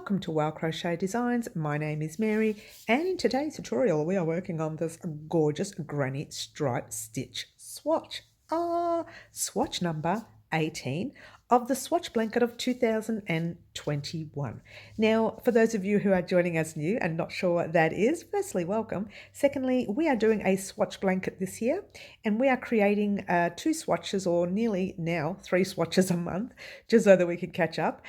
Welcome to Crochet Designs. My name is Mary, and in today's tutorial we are working on this gorgeous granny stripe stitch swatch. Swatch number 18 of the Swatch Blanket of 2021. Now, for those of you who are joining us new and not sure what that is, firstly, welcome. Secondly, we are doing a Swatch Blanket this year, and we are creating 2 swatches, or nearly now 3 swatches a month, just so that we can catch up.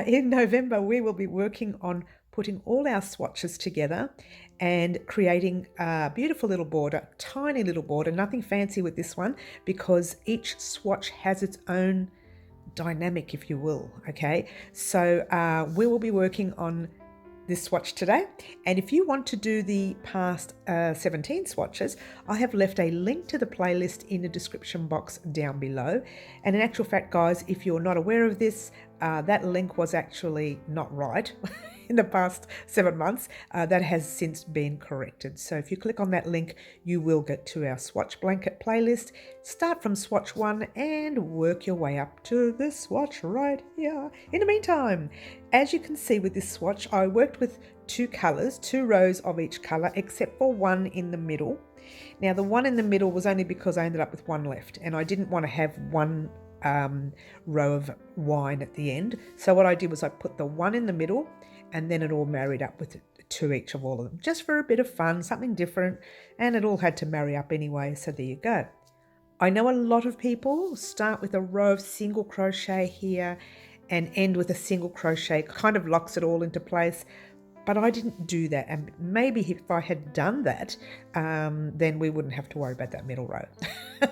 In November, we will be working on putting all our swatches together and creating a beautiful little border, tiny little border, nothing fancy with this one, because each swatch has its own dynamic, if you will. Okay, so we will be working on this swatch today, and if you want to do the past 17 swatches, I have left a link to the playlist in the description box down below. And in actual fact, guys, if you're not aware of this, that link was actually not right in the past 7 months. That has since been corrected. So if you click on that link, you will get to our Swatch Blanket playlist. Start from swatch 1 and work your way up to this swatch right here. In the meantime, as you can see with this swatch, I worked with 2 colors, 2 rows of each color, except for one in the middle. Now the one in the middle was only because I ended up with one left, and I didn't want to have one row of wine at the end. So what I did was I put the one in the middle, and then it all married up with 2 each of all of them, just for a bit of fun, something different, and it all had to marry up anyway, so there you go. I know a lot of people start with a row of single crochet here and end with a single crochet, kind of locks it all into place, but I didn't do that, and maybe if I had done that, then we wouldn't have to worry about that middle row.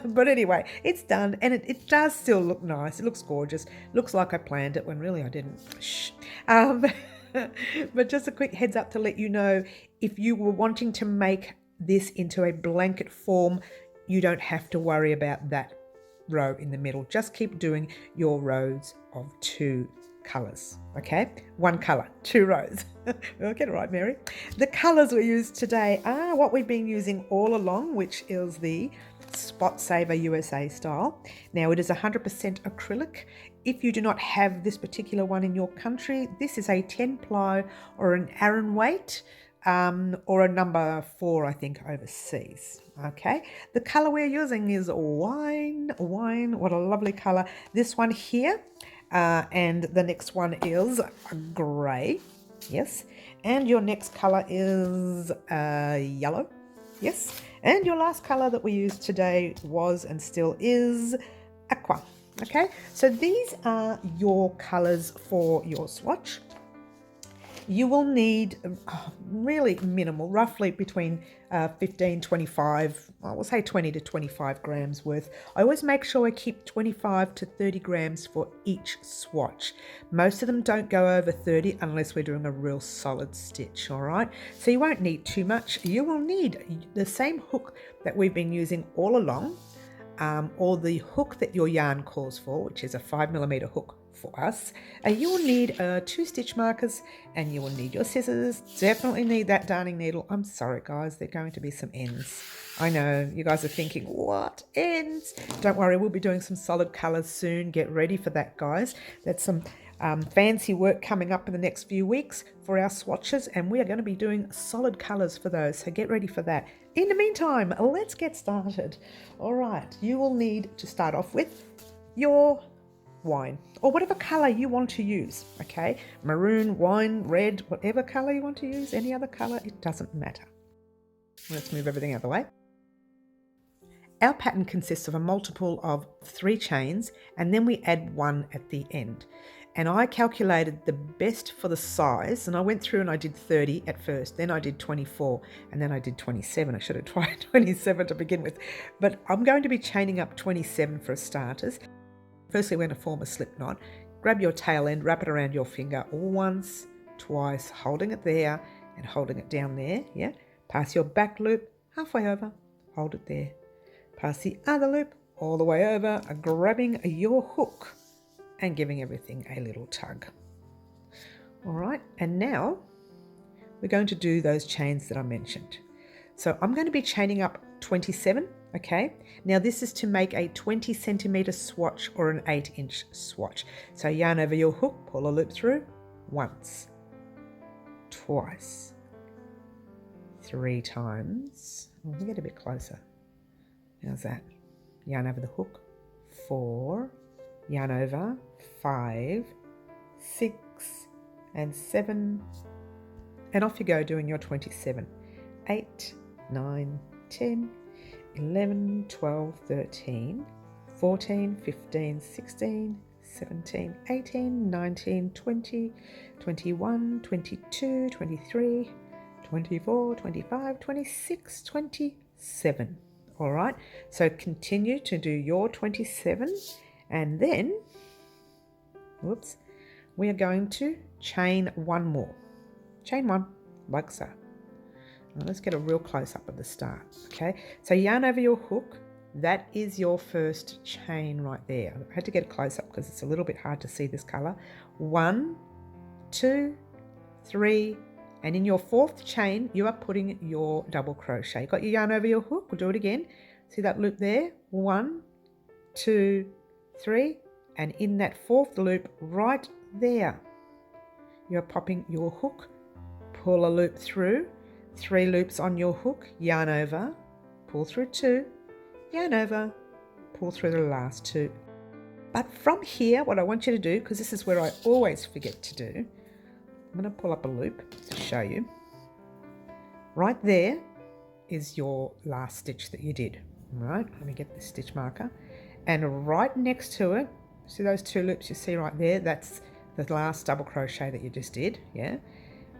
But anyway, it's done, and it does still look nice. It looks gorgeous. Looks like I planned it when really I didn't. Shh. But just a quick heads up to let you know, if you were wanting to make this into a blanket form, you don't have to worry about that row in the middle. Just keep doing your rows of 2 colors. Okay, 1 color, 2 rows. I'll get it right, Mary. The colors we use today are what we've been using all along, which is the Spot Saver USA style. Now it is 100% acrylic. If you do not have this particular one in your country, this is a 10 ply or an Aran weight, or a number 4, I think, overseas. Okay, the color we're using is wine. What a lovely color. This one here, and the next one is gray. Yes, and your next color is yellow. Yes, and your last color that we used today was and still is aqua. Okay, so these are your colors for your swatch. You will need really minimal, roughly between 15, 25, I will say 20 to 25 grams worth. I always make sure I keep 25 to 30 grams for each swatch. Most of them don't go over 30 unless we're doing a real solid stitch, all right? So you won't need too much. You will need the same hook that we've been using all along, or the hook that your yarn calls for, which is a 5mm hook for us. You will need 2 stitch markers, and you will need your scissors. Definitely need that darning needle. I'm sorry guys, there are going to be some ends. I know you guys are thinking, what ends? Don't worry, we'll be doing some solid colors soon. Get ready for that, guys. That's some fancy work coming up in the next few weeks for our swatches, and we are going to be doing solid colors for those, so get ready for that. In the meantime, let's get started. All right, you will need to start off with your wine, or whatever color you want to use. Okay, maroon, wine, red, whatever color you want to use, any other color, it doesn't matter. Let's move everything out of the way. Our pattern consists of a multiple of 3 chains, and then we add 1 at the end. And I calculated the best for the size, and I went through and I did 30 at first, then I did 24, and then I did 27. I should have tried 27 to begin with, but I'm going to be chaining up 27 for starters. Firstly, we're going to form a slip knot. Grab your tail end, wrap it around your finger once, twice, holding it there and holding it down there. Yeah. Pass your back loop halfway over, hold it there. Pass the other loop all the way over, grabbing your hook and giving everything a little tug. All right, and now we're going to do those chains that I mentioned. So I'm going to be chaining up 27. Okay, now this is to make a 20cm swatch or an 8-inch swatch. So yarn over your hook, pull a loop through once, twice, 3 times. Let me get a bit closer. How's that? Yarn over the hook, 4, yarn over, 5, 6, and 7, and off you go doing your 27. 8, 9, 10, 11, 12, 13, 14, 15, 16, 17, 18, 19, 20, 21, 22, 23, 24, 25, 26, 27. All right, so continue to do your 27, and then, whoops, we are going to chain one more. Chain one, like so. Now let's get a real close-up of the start, okay? So yarn over your hook. That is your first chain right there. I had to get a close-up because it's a little bit hard to see this colour. 1, 2, 3, and in your 4th chain, you are putting your double crochet. You've got your yarn over your hook. We'll do it again. See that loop there? 1, 2, 3, and in that 4th loop right there, you're popping your hook, pull a loop through, 3 loops on your hook, yarn over, pull through 2, yarn over, pull through the last 2. But from here, what I want you to do, because this is where I always forget to do, I'm going to pull up a loop to show you. Right there is your last stitch that you did. Right, let me get the stitch marker. And right next to it, see those 2 loops you see right there? That's the last double crochet that you just did, yeah?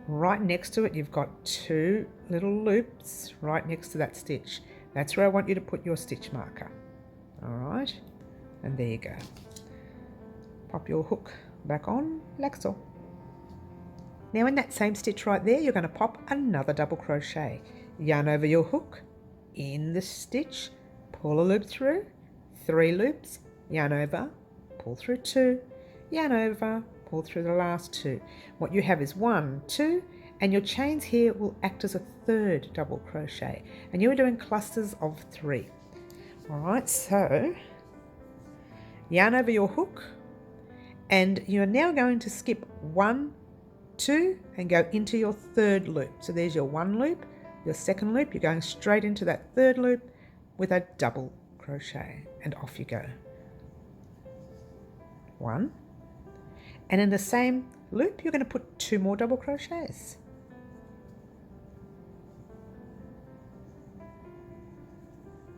Right next to it, you've got 2 little loops right next to that stitch. That's where I want you to put your stitch marker. All right, and there you go. Pop your hook back on, like so. Now in that same stitch right there, you're going to pop another double crochet. Yarn over your hook, in the stitch, pull a loop through, 3 loops, yarn over, pull through 2, yarn over, pull through the last 2. What you have is 1, 2, and your chains here will act as a 3rd double crochet, and you are doing clusters of 3. All right, so yarn over your hook, and you're now going to skip 1, 2, and go into your 3rd loop. So there's your 1 loop, your 2nd loop, you're going straight into that 3rd loop with a double crochet, and off you go. 1, and in the same loop you're going to put 2 more double crochets.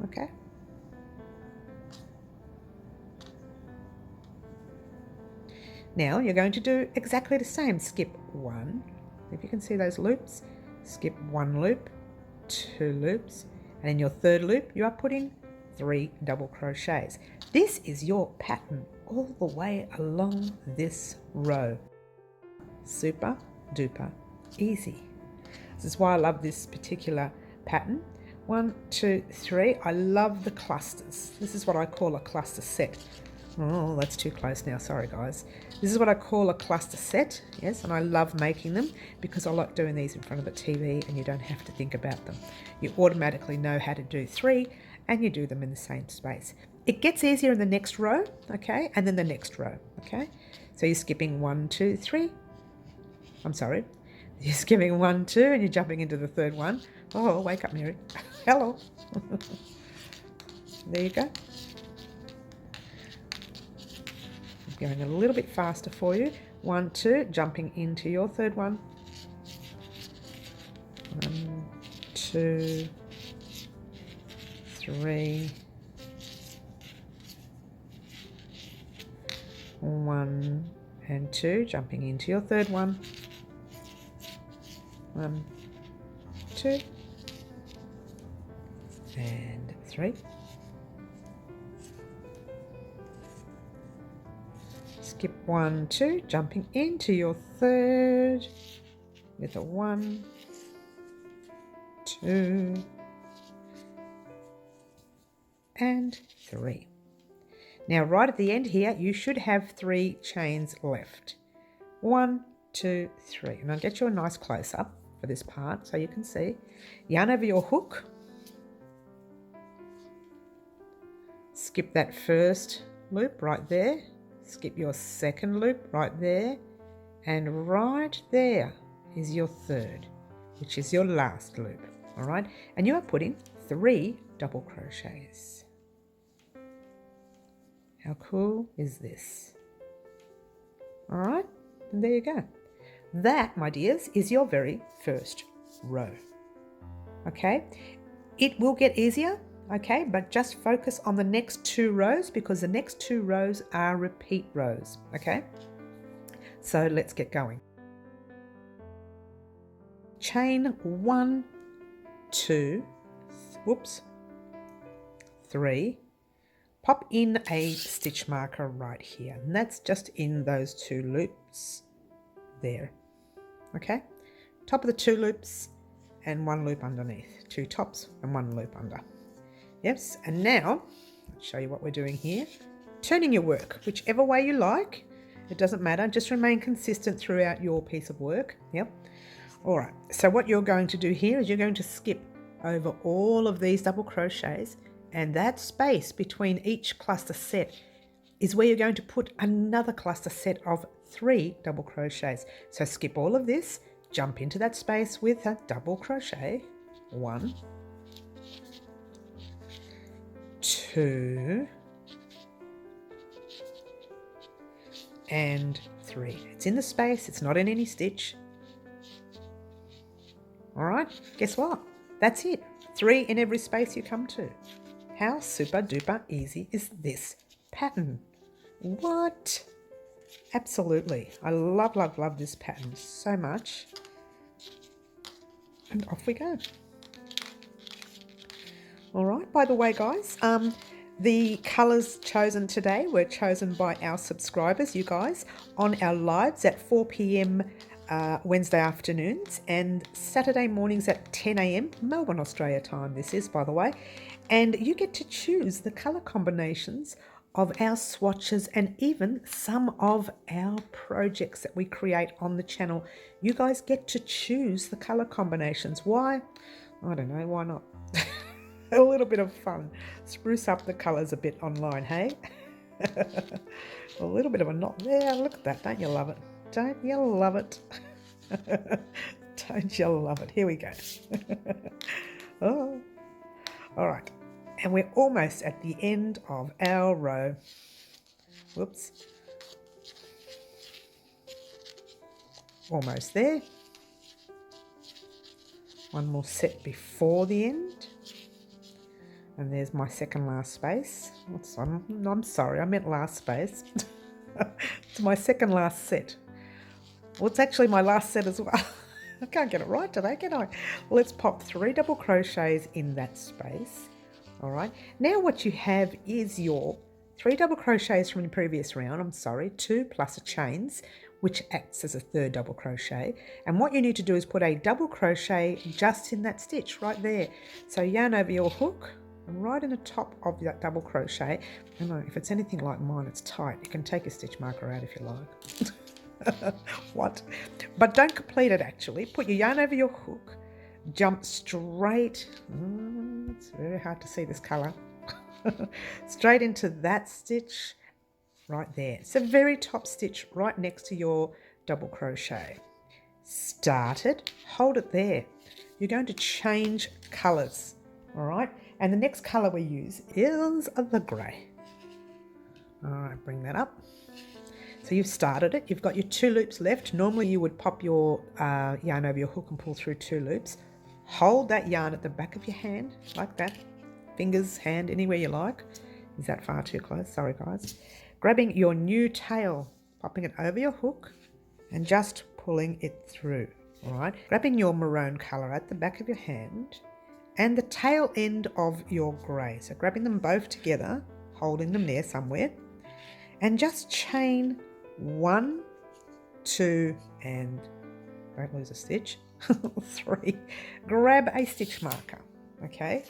Okay. Now you're going to do exactly the same. Skip 1, if you can see those loops, skip 1 loop, 2 loops, and in your 3rd loop you are putting 3 double crochets. This is your pattern all the way along this row. Super duper easy. This is why I love this particular pattern. 1, 2, 3. I love the clusters. This is what I call a cluster set. Oh, that's too close now. Sorry, guys. This is what I call a cluster set. Yes, and I love making them because I like doing these in front of the TV and you don't have to think about them. You automatically know how to do 3 and you do them in the same space. It gets easier in the next row, okay, and then the next row, okay. So you're skipping 1, 2, 3. I'm sorry. You're skipping 1, 2, and you're jumping into the 3rd one. Oh, wake up, Mary. Hello. There you go. Going a little bit faster for you. 1, 2, jumping into your 3rd one. 1, 2, 3. 1 and 2, jumping into your 3rd one. 1, 2, and 3. Skip 1, 2, jumping into your 3rd with a 1, 2, and 3. Now right at the end here, you should have 3 chains left. 1, 2, 3. And I'll get you a nice close-up for this part so you can see. Yarn over your hook. Skip that first loop right there. Skip your 2nd loop right there. And right there is your third, which is your last loop, all right? And you are putting 3 double crochets. How cool is this? All right, and there you go. That, my dears, is your very first row, okay? It will get easier, okay, but just focus on the next 2 rows because the next 2 rows are repeat rows, okay? So let's get going. Chain 1, 2, 3, pop in a stitch marker right here, and that's just in those 2 loops there, okay? Top of the 2 loops and 1 loop underneath, 2 tops and 1 loop under. Yes, and now I'll show you what we're doing here. Turning your work whichever way you like, it doesn't matter, just remain consistent throughout your piece of work. Yep. All right, so what you're going to do here is you're going to skip over all of these double crochets, and that space between each cluster set is where you're going to put another cluster set of 3 double crochets. So skip all of this, jump into that space with a double crochet, 1, 2, and 3. It's in the space, it's not in any stitch. All right, guess what? That's it. 3 in every space you come to. How super duper easy is this pattern? What? Absolutely. I love, love, love this pattern so much. And off we go. All right, by the way, guys, the colours chosen today were chosen by our subscribers, you guys, on our lives at 4 p.m. Wednesday afternoons and Saturday mornings at 10 a.m. Melbourne, Australia time. This is, by the way. And you get to choose the colour combinations of our swatches and even some of our projects that we create on the channel. You guys get to choose the colour combinations. Why? I don't know. Why not? A little bit of fun. Spruce up the colours a bit online, hey? A little bit of a knot there. Look at that. Don't you love it? Don't you love it? Don't you love it? Here we go. Oh. All right. And we're almost at the end of our row. Whoops. Almost there. One more set before the end. And there's my second last space. I'm sorry, I meant last space. It's my second last set. Well, it's actually my last set as well. I can't get it right today, can I? Let's pop 3 double crochets in that space. All right. Now what you have is your 3 double crochets from the previous round. 2 plus a chains, which acts as a 3rd double crochet. And what you need to do is put a double crochet just in that stitch right there. So yarn over your hook. And right in the top of that double crochet, I know if it's anything like mine, it's tight. You can take a stitch marker out if you like. What? But don't complete it actually. Put your yarn over your hook, jump straight. It's very hard to see this colour. Straight into that stitch right there. It's the very top stitch right next to your double crochet. Start it, hold it there. You're going to change colours, all right? And the next colour we use is the grey. All right, bring that up. So you've started it. You've got your 2 loops left. Normally you would pop your yarn over your hook and pull through 2 loops. Hold that yarn at the back of your hand like that. Fingers, hand, anywhere you like. Is that far too close? Sorry, guys. Grabbing your new tail, popping it over your hook and just pulling it through. All right. Grabbing your maroon colour at the back of your hand and the tail end of your grey. So grabbing them both together, holding them there somewhere, and just chain 1, 2, and don't lose a stitch, 3. Grab a stitch marker, okay?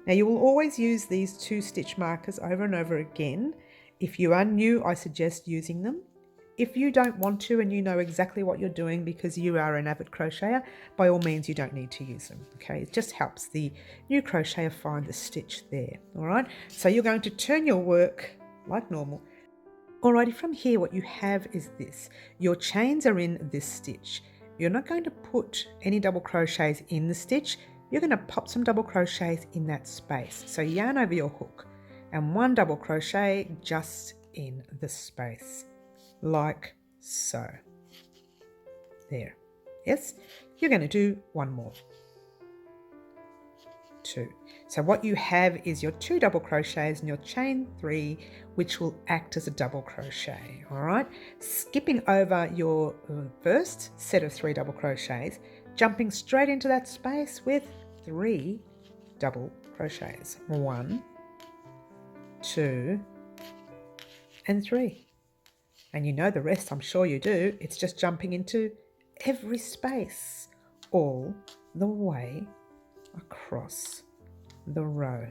Now you will always use these 2 stitch markers over and over again. If you are new, I suggest using them. If you don't want to and you know exactly what you're doing because you are an avid crocheter, by all means you don't need to use them, okay? It just helps the new crocheter find the stitch there, all right? So you're going to turn your work like normal. Alrighty, from here what you have is this. Your chains are in this stitch. you're not going to put any double crochets in the stitch. You're going to pop some double crochets in that space. So yarn over your hook and 1 double crochet just in the space, like so. There. Yes, you're going to do 1 more. 2. So what you have is your 2 double crochets and your chain 3, which will act as a double crochet. All right, skipping over your first set of 3 double crochets, jumping straight into that space with 3 double crochets. 1, 2, and 3. And you know the rest, I'm sure you do. It's just jumping into every space all the way across the row.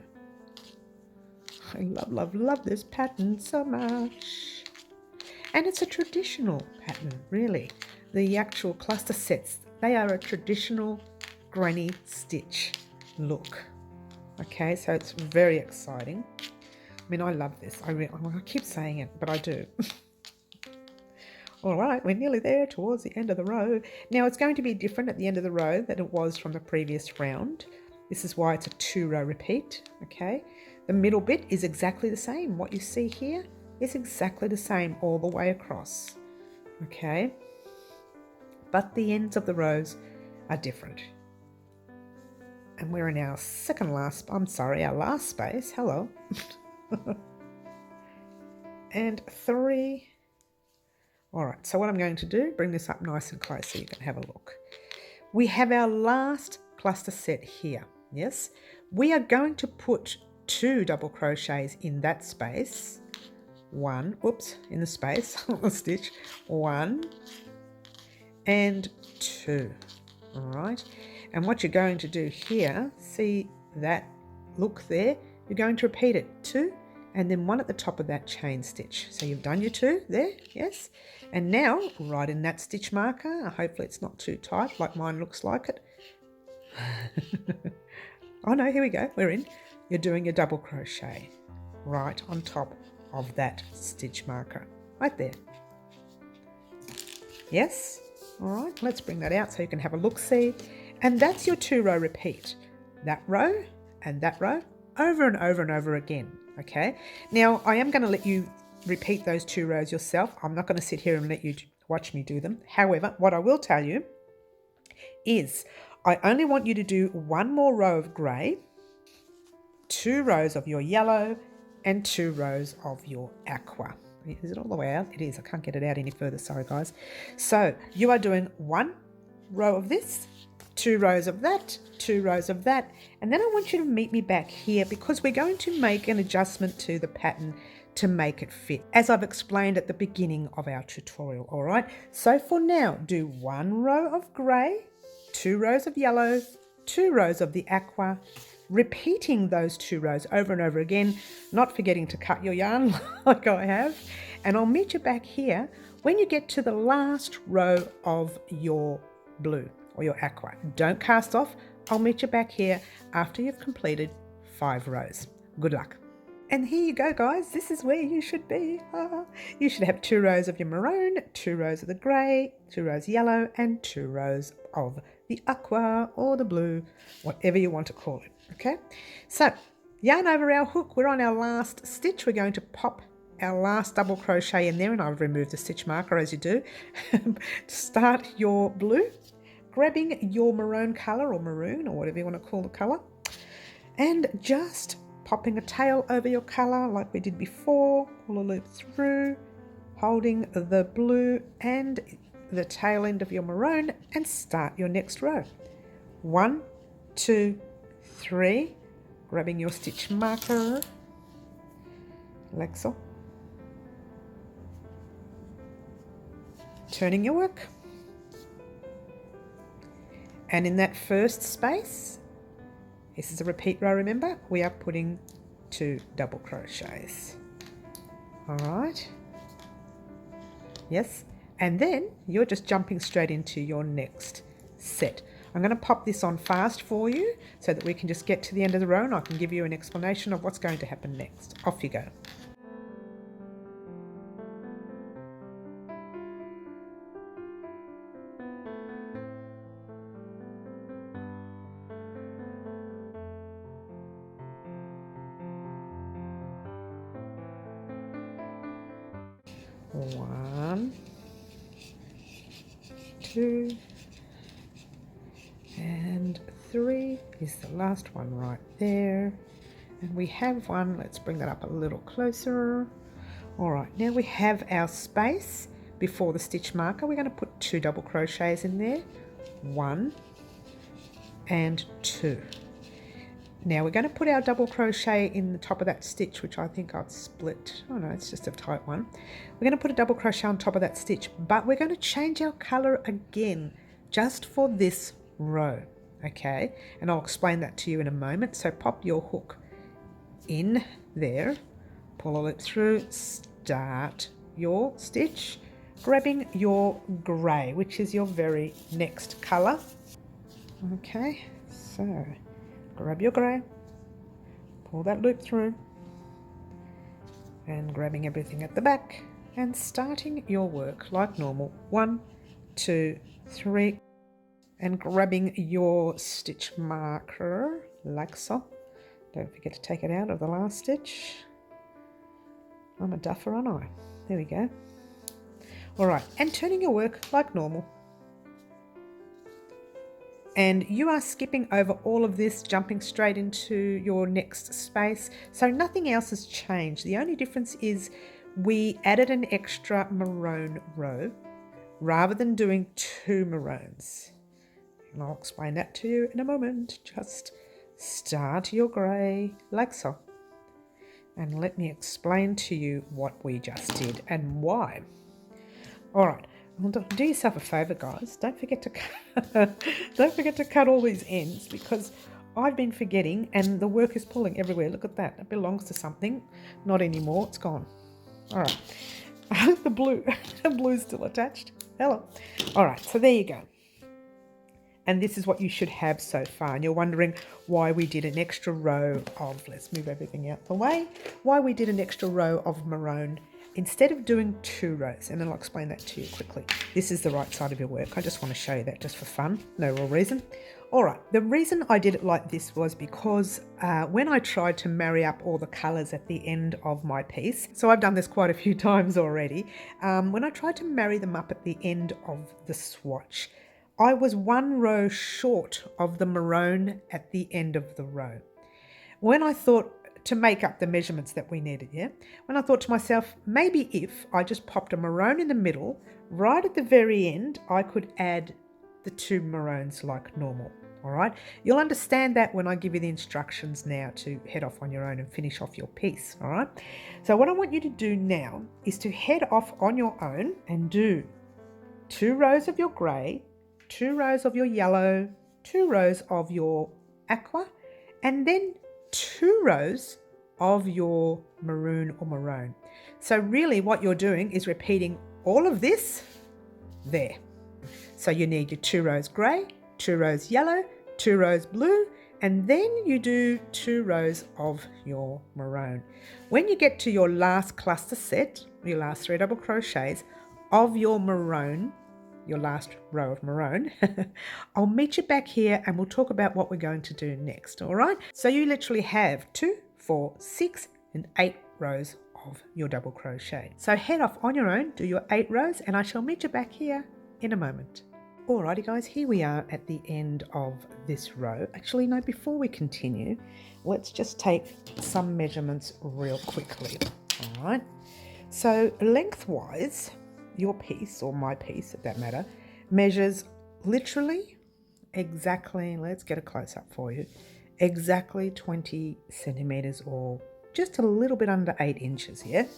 I love this pattern so much. And it's a traditional pattern, really. The actual cluster sets, they are a traditional granny stitch look. Okay, so it's very exciting. I mean, I love this. I keep saying it, but I do. All right, we're nearly there towards the end of the row. Now it's going to be different at the end of the row than it was from the previous round. This is why it's a 2-row repeat, okay? The middle bit is exactly the same. What you see here is exactly the same all the way across, okay? But the ends of the rows are different. And we're in our our last space, hello. And 3. All right, so what I'm going to do, bring this up nice and close so you can have a look. We have our last cluster set here, yes? We are going to put 2 double crochets in that space. 1, oops, in the space, on the stitch. 1 and 2, all right? And what you're going to do here, see that look there? You're going to repeat it, 2, and then 1 at the top of that chain stitch. So you've done your 2 there, yes? And now, right in that stitch marker, hopefully it's not too tight like mine looks like it. Oh no, here we go, we're in. You're doing your double crochet right on top of that stitch marker, right there. Yes? All right, let's bring that out so you can have a look-see. And that's your 2-row repeat. That row and that row over and over and over again, okay? Now, I am going to let you repeat those 2 rows yourself. I'm not going to sit here and let you watch me do them. However, what I will tell you is I only want you to do 1 more row of grey, 2 rows of your yellow, and 2 rows of your aqua. Is it all the way out? It is. I can't get it out any further. Sorry, guys. So you are doing 1 row of this, 2 rows of that, 2 rows of that, and then I want you to meet me back here because we're going to make an adjustment to the pattern to make it fit, as I've explained at the beginning of our tutorial, all right? So for now, do 1 row of grey, 2 rows of yellow, 2 rows of the aqua, repeating those 2 rows over and over again, not forgetting to cut your yarn like I have, and I'll meet you back here when you get to the last row of your blue or your aqua. Don't cast off. I'll meet you back here after you've completed 5 rows. Good luck. And here you go, guys. This is where you should be. You should have 2 rows of your maroon, 2 rows of the grey, 2 rows yellow, and 2 rows of the aqua or the blue, whatever you want to call it. Okay, so yarn over our hook. We're on our last stitch. We're going to pop our last double crochet in there, and I've removed the stitch marker as you do. Start your blue, grabbing your maroon colour or maroon or whatever you want to call the colour, and just popping a tail over your colour like we did before. Pull a loop through, holding the blue and the tail end of your maroon, and start your next row. 1, 2, 3, grabbing your stitch marker, like so, turning your work, and in that first space, this is a repeat row, remember, we are putting 2 double crochets. All right, yes, and then you're just jumping straight into your next set. I'm going to pop this on fast for you so that we can just get to the end of the row and I can give you an explanation of what's going to happen next. Off you go. 1, 2, and 3 is the last one right there. And we have one, let's bring that up a little closer. All right, now we have our space before the stitch marker. We're going to put 2 double crochets in there, 1 and 2. Now we're going to put our double crochet in the top of that stitch, which I think I've split. Oh no, it's just a tight one. We're going to put a double crochet on top of that stitch, but we're going to change our color again just for this row, okay? And I'll explain that to you in a moment. So pop your hook in there, pull a loop through, start your stitch, grabbing your grey, which is your very next color. Okay, so grab your grey, pull that loop through, and grabbing everything at the back and starting your work like normal. 1, 2, 3, and grabbing your stitch marker like so. Don't forget to take it out of the last stitch. I'm a duffer, aren't I? There we go. All right, and turning your work like normal. And you are skipping over all of this, jumping straight into your next space. So nothing else has changed. The only difference is we added an extra maroon row rather than doing 2 maroons. And I'll explain that to you in a moment. Just start your grey like so. And let me explain to you what we just did and why. All right. Well, do yourself a favour, guys. Don't forget to cut all these ends, because I've been forgetting and the work is pulling everywhere. Look at that. It belongs to something. Not anymore. It's gone. All right. The blue's still attached. Hello. All right. So there you go. And this is what you should have so far. And you're wondering why we did an extra row of, let's move everything out the way, why we did an extra row of maroon instead of doing 2 rows. And I'll explain that to you quickly. This is the right side of your work. I just want to show you that just for fun. No real reason. All right. The reason I did it like this was because when I tried to marry up all the colours at the end of my piece, so I've done this quite a few times already, when I tried to marry them up at the end of the swatch, I was 1 row short of the maroon at the end of the row. When I thought to make up the measurements that we needed, when I thought to myself, maybe if I just popped a maroon in the middle, right at the very end, I could add the 2 maroons like normal. All right, you'll understand that when I give you the instructions now to head off on your own and finish off your piece. All right, so what I want you to do now is to head off on your own and do 2 rows of your grey, 2 rows of your yellow, 2 rows of your aqua, and then 2 rows of your maroon or maroon. So really what you're doing is repeating all of this there. So you need your 2 rows grey, 2 rows yellow, 2 rows blue, and then you do 2 rows of your maroon. When you get to your last cluster set, your last 3 double crochets of your maroon, your last row of maroon, I'll meet you back here and we'll talk about what we're going to do next. All right, so you literally have 2, 4, 6 and 8 rows of your double crochet. So head off on your own, do your 8 rows, and I shall meet you back here in a moment. Alrighty guys, here we are at the end of this row. Actually no, before we continue, let's just take some measurements real quickly. All right, so lengthwise, your piece, or my piece if that matter, measures literally exactly, let's get a close-up for you, exactly 20 centimeters, or just a little bit under 8 inches here.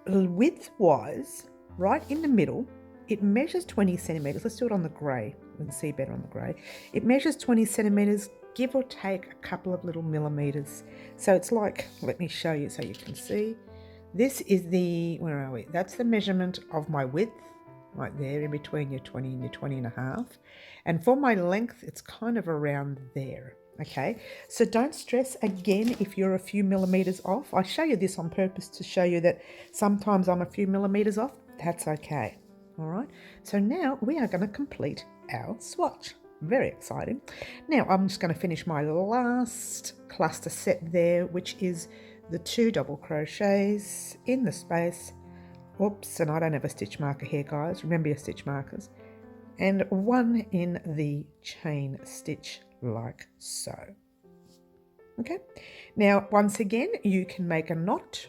Width-wise, right in the middle, it measures 20 centimeters. Let's do it on the grey. We can see better on the grey. It measures 20 centimeters, give or take a couple of little millimeters. So it's like, let me show you so you can see. This is the, where are we? That's the measurement of my width, right there in between your 20 and your 20 and a half. And for my length, it's kind of around there. Okay, so don't stress again if you're a few millimeters off. I show you this on purpose to show you that sometimes I'm a few millimeters off. That's okay. All right, so now we are going to complete our swatch. Very exciting. Now I'm just going to finish my last cluster set there, which is the 2 double crochets in the space oops, and I don't have a stitch marker here, guys. Remember your stitch markers. And 1 in the chain stitch like so. Okay, now once again you can make a knot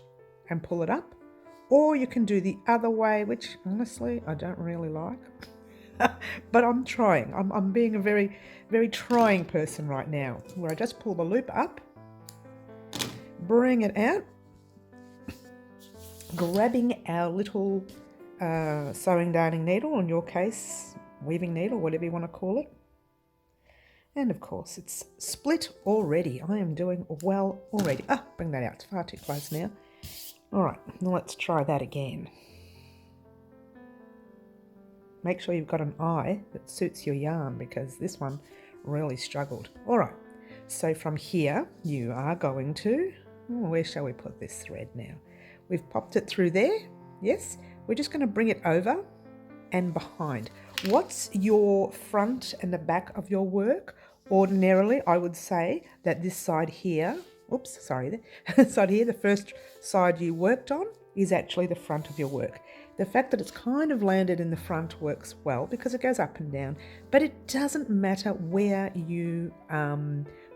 and pull it up, or you can do the other way, which honestly I don't really like. But I'm trying. I'm being a very, very trying person right now, where I just pull the loop up, bring it out, grabbing our little sewing darning needle, in your case weaving needle, whatever you want to call it. And of course it's split already. I am doing well already. Bring that out. It's far too close now. All right, now let's try that again. Make sure you've got an eye that suits your yarn, because this one really struggled. All right, so from here you are going to, where shall we put this thread now? We've popped it through there. Yes, we're just going to bring it over and behind. What's your front and the back of your work? Ordinarily, I would say that this side here, oops, sorry, the side here, the first side you worked on is actually the front of your work. The fact that it's kind of landed in the front works well because it goes up and down, but it doesn't matter where you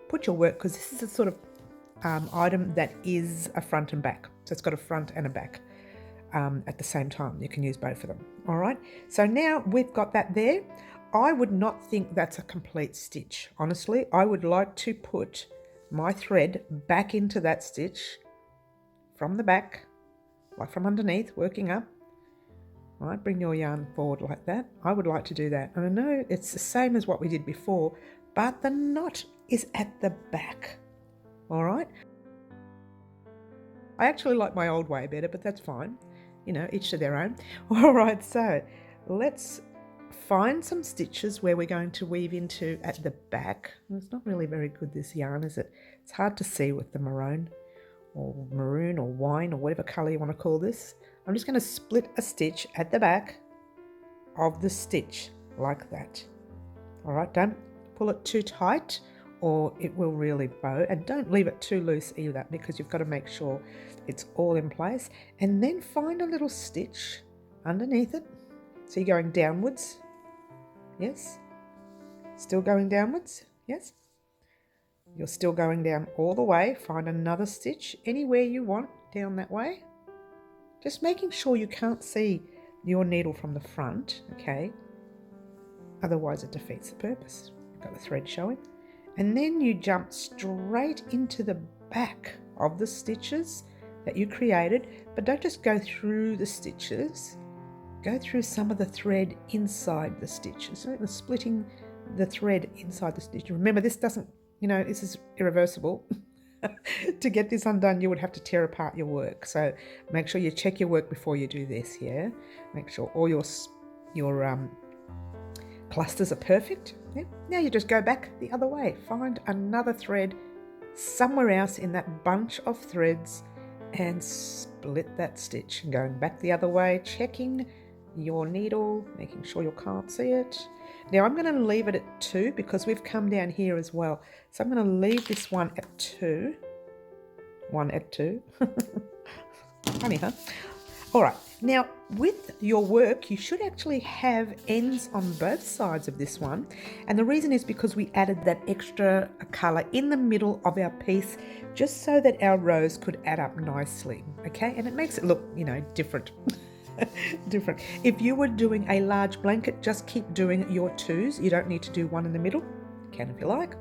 put your work, because this is a sort of item that is a front and back. So it's got a front and a back at the same time. You can use both of them. All right, so now we've got that there. I would not think that's a complete stitch. Honestly, I would like to put my thread back into that stitch from the back, like from underneath, working up. All right, bring your yarn forward like that. I would like to do that. And I know it's the same as what we did before, but the knot is at the back. All right. I actually like my old way better, but that's fine. You know, each to their own. All right, so let's find some stitches where we're going to weave into at the back. It's not really very good, this yarn, is it? It's hard to see with the maroon or wine or whatever colour you want to call this. I'm just going to split a stitch at the back of the stitch like that. All right, don't pull it too tight or it will really bow, and don't leave it too loose either, because you've got to make sure it's all in place. And then find a little stitch underneath it. So you're going downwards. Yes. Still going downwards. Yes. You're still going down all the way. Find another stitch anywhere you want down that way. Just making sure you can't see your needle from the front, okay? Otherwise it defeats the purpose. You've got the thread showing. And then you jump straight into the back of the stitches that you created, but don't just go through the stitches. Go through some of the thread inside the stitches. So the splitting the thread inside the stitch. Remember, this doesn't, you know, this is irreversible. To get this undone, you would have to tear apart your work. So make sure you check your work before you do this, yeah? Make sure all your clusters are perfect. Yeah? Now you just go back the other way. Find another thread somewhere else in that bunch of threads and split that stitch. And going back the other way, checking your needle, making sure you can't see it. Now I'm going to leave it at 2 because we've come down here as well. So I'm going to leave this one at 2. 1 at 2. Funny, huh? All right. Now with your work, you should actually have ends on both sides of this one. And the reason is because we added that extra colour in the middle of our piece, just so that our rows could add up nicely. Okay. And it makes it look, you know, different. Different. If you were doing a large blanket, just keep doing your 2s. You don't need to do one in the middle. You can if you like.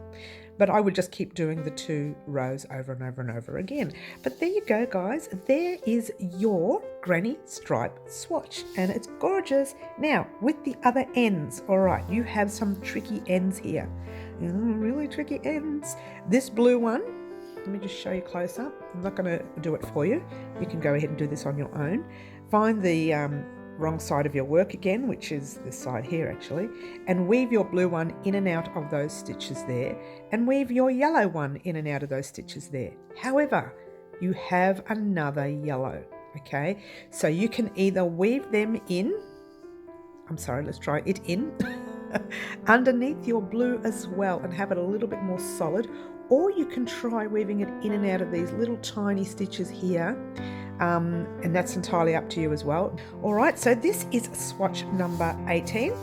But I would just keep doing the 2 rows over and over and over again. But there you go, guys. There is your granny stripe swatch. And it's gorgeous. Now, with the other ends, all right, you have some tricky ends here. Really tricky ends. This blue one, let me just show you close up. I'm not going to do it for you. You can go ahead and do this on your own. Find the wrong side of your work again, which is this side here actually, and weave your blue one in and out of those stitches there, and weave your yellow one in and out of those stitches there. However, you have another yellow, okay? So you can either weave them in, let's try it in, underneath your blue as well and have it a little bit more solid, or you can try weaving it in and out of these little tiny stitches here. and that's entirely up to you as well. All right, so this is swatch number 18.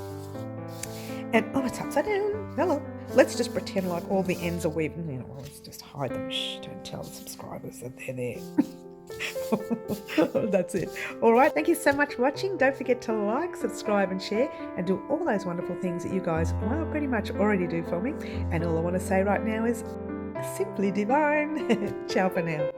And oh, it's upside down. Hello. Let's just pretend like all the ends are weaving. You know, well, let's just hide them. Shh, don't tell the subscribers that they're there. That's it. All right, thank you so much for watching. Don't forget to like, subscribe and share, and do all those wonderful things that you guys, well, pretty much already do for me. And all I want to say right now is simply divine. Ciao for now.